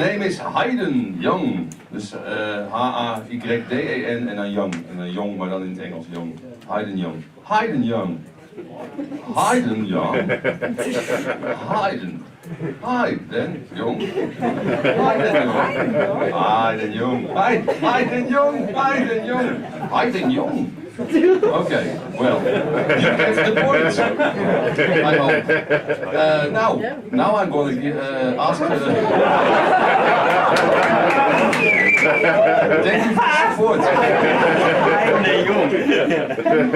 name is Hayden Young. Dus H-A-Y-D-E-N en dan Young. En dan Young, maar dan in het Engels Young. Hayden Young. Hayden Young. Hayden Young. Hayden. Hayden Young. Hayden Young. Hayden Young. Hayden Young. Hayden Young. Okay, well, you get the point. I hope. Now I'm going to ask. Thank you for support.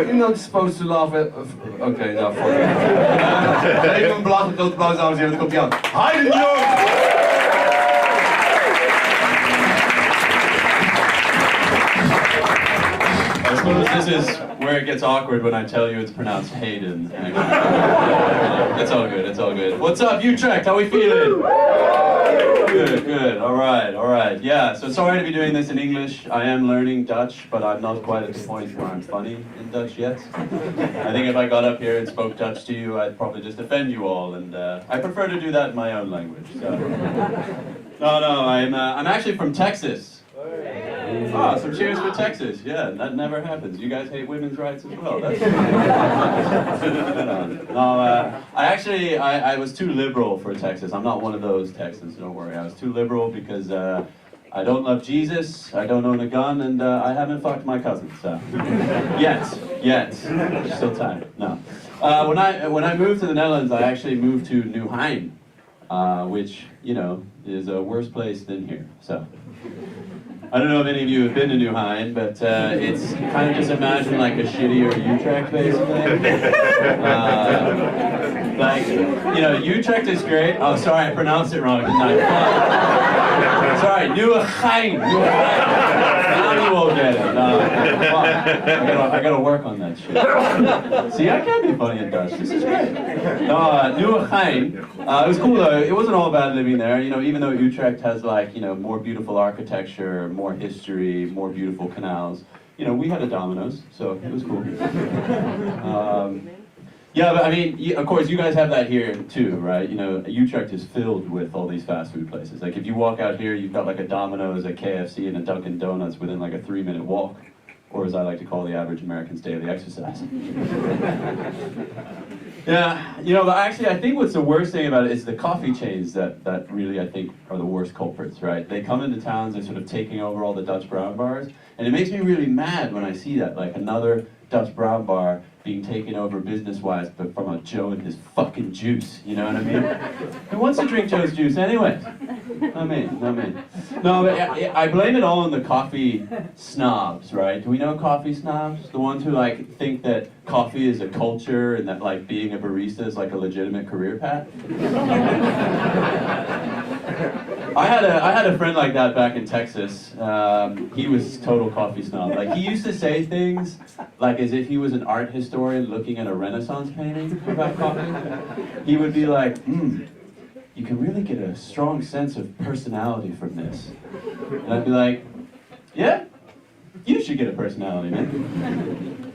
You're not supposed to laugh at. Okay, nou, fuck it. Even een belachelijk grote applaus, dames en heren. Dan komt hij aan. Hayden Young! I suppose this is where it gets awkward when I tell you it's pronounced Hayden. It's all good, it's all good. What's up, Utrecht? How we feeling? Good, good, alright. Yeah, so sorry to be doing this in English. I am learning Dutch, but I'm not quite at the point where I'm funny in Dutch yet. I think if I got up here and spoke Dutch to you, I'd probably just offend you all, and I prefer to do that in my own language. So. No, I'm actually from Texas. Ah, some cheers for Texas. Yeah, that never happens. You guys hate women's rights as well. That's I was too liberal for Texas. I'm not one of those Texans, don't worry. I was too liberal because I don't love Jesus, I don't own a gun, and I haven't fucked my cousin, so. Yet. Still time, no. When I moved to the Netherlands, I actually moved to Nieuwegein, which, you know, is a worse place than here, so. I don't know if any of you have been to Nieuwegein, but it's kind of just imagine like a shittier Utrecht, basically. Like, you know, Utrecht is great. Oh, sorry, I pronounced it wrong, didn't I? Sorry, Nieuwegein. Now you will get it. I gotta work on that shit. See, I can be funny in Dutch. This is great. Nieuwegein. It was cool though. It wasn't all bad living there. You know, even though Utrecht has like, you know, more beautiful architecture, more history, more beautiful canals. You know, we had a Domino's, so it was cool. Yeah, but I mean, of course, you guys have that here too, right? You know, Utrecht is filled with all these fast food places. Like, if you walk out here, you've got like a Domino's, a KFC, and a Dunkin' Donuts within like a 3-minute walk. Or as I like to call the average American's daily exercise. Yeah, you know, but actually I think what's the worst thing about it is the coffee chains that really, I think, are the worst culprits, right? They come into towns, they're sort of taking over all the Dutch brown bars, and it makes me really mad when I see that, like another Dutch brown bar being taken over business-wise, but from a Joe and his fucking juice, you know what I mean? Who wants to drink Joe's juice anyway? Not me. No, but I blame it all on the coffee snobs, right? Do we know coffee snobs? The ones who like think that coffee is a culture and that like being a barista is like a legitimate career path? I had a friend like that back in Texas. He was total coffee snob. Like, he used to say things like as if he was an art historian looking at a Renaissance painting about coffee. He would be like, you can really get a strong sense of personality from this. And I'd be like, yeah, you should get a personality, man.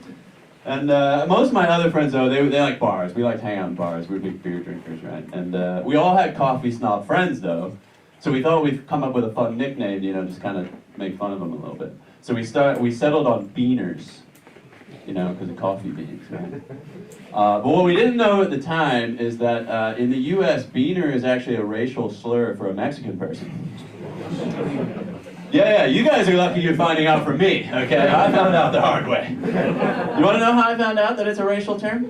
And most of my other friends, though, they like bars. We like to hang out in bars. We're big beer drinkers, right? And we all had coffee snob friends, though. So we thought we'd come up with a fun nickname, you know, just kind of make fun of them a little bit. So we settled on Beaners, you know, because of coffee beans, right? But what we didn't know at the time is that in the US, Beaner is actually a racial slur for a Mexican person. Yeah, you guys are lucky you're finding out from me, okay? I found out the hard way. You want to know how I found out that it's a racial term?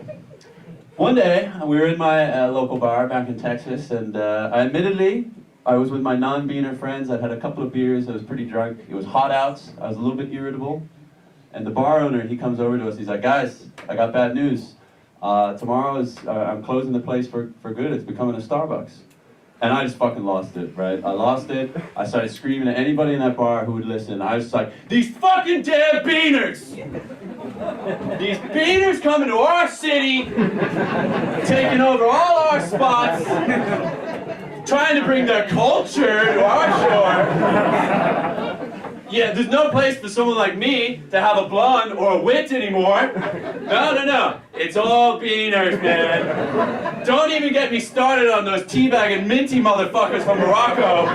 One day, we were in my local bar back in Texas, and I was with my non-Beaner friends. I'd had a couple of beers, I was pretty drunk. It was hot out, I was a little bit irritable. And the bar owner, he comes over to us, he's like, guys, I got bad news. Tomorrow I'm closing the place for good, it's becoming a Starbucks. And I just fucking lost it, right? I lost it. I started screaming at anybody in that bar who would listen. I was just like, these fucking damn Beaners! These Beaners coming to our city, taking over all our spots, trying to bring their culture to our shore. Yeah, there's no place for someone like me to have a blonde or a wit anymore. No. It's all Beaners, man. Don't even get me started on those teabagging minty motherfuckers from Morocco.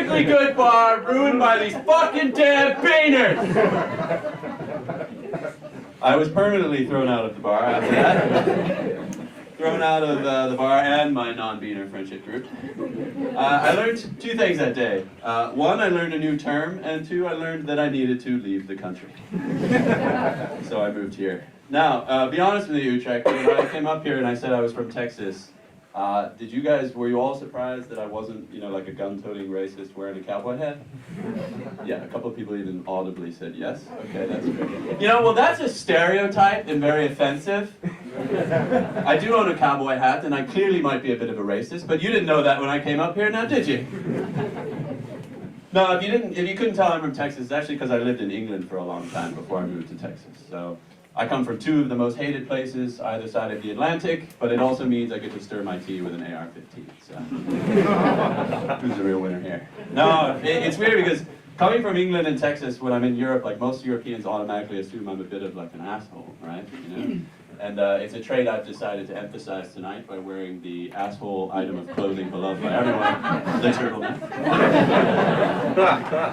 perfectly good bar ruined by these fucking damn beaners. I was permanently thrown out of the bar after that. Thrown out of the bar and my non-beaner friendship group. I learned two things that day. One, I learned a new term, and two, I learned that I needed to leave the country. So I moved here. Now, be honest with you, Utrecht, when I came up here and I said I was from Texas, were you all surprised that I wasn't, like a gun-toting racist wearing a cowboy hat? Yeah, a couple of people even audibly said yes. Okay, that's great. Well, that's a stereotype and very offensive. I do own a cowboy hat, and I clearly might be a bit of a racist, but you didn't know that when I came up here, now did you? No, if you couldn't tell I'm from Texas, it's actually because I lived in England for a long time before I moved to Texas. So I come from two of the most hated places either side of the Atlantic, but it also means I get to stir my tea with an AR-15. So who's the real winner here? No, it's weird because coming from England and Texas, when I'm in Europe, like most Europeans automatically assume I'm a bit of like an asshole, right? And it's a trait I've decided to emphasize tonight by wearing the asshole item of clothing beloved by everyone, the turtleneck.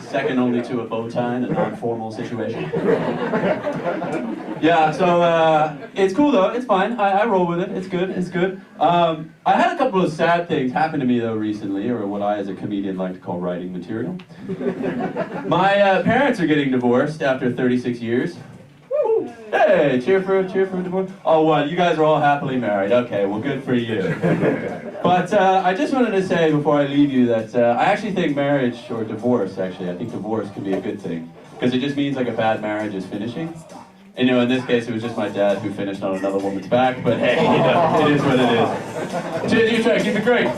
Second only to a bow tie in a non-formal situation. Yeah, so it's cool though, it's fine. I roll with it, it's good, it's good. I had a couple of sad things happen to me though recently, or what I as a comedian like to call writing material. My parents are getting divorced after 36 years. Hey, cheer for divorce. Oh, what? You guys are all happily married. Okay, well, good for you. But I just wanted to say before I leave you that I actually think marriage, or divorce, actually, I think divorce can be a good thing. Because it just means like a bad marriage is finishing. And in this case, it was just my dad who finished on another woman's back. But hey, it is what it is. Cheers, Utrecht. Keep it great.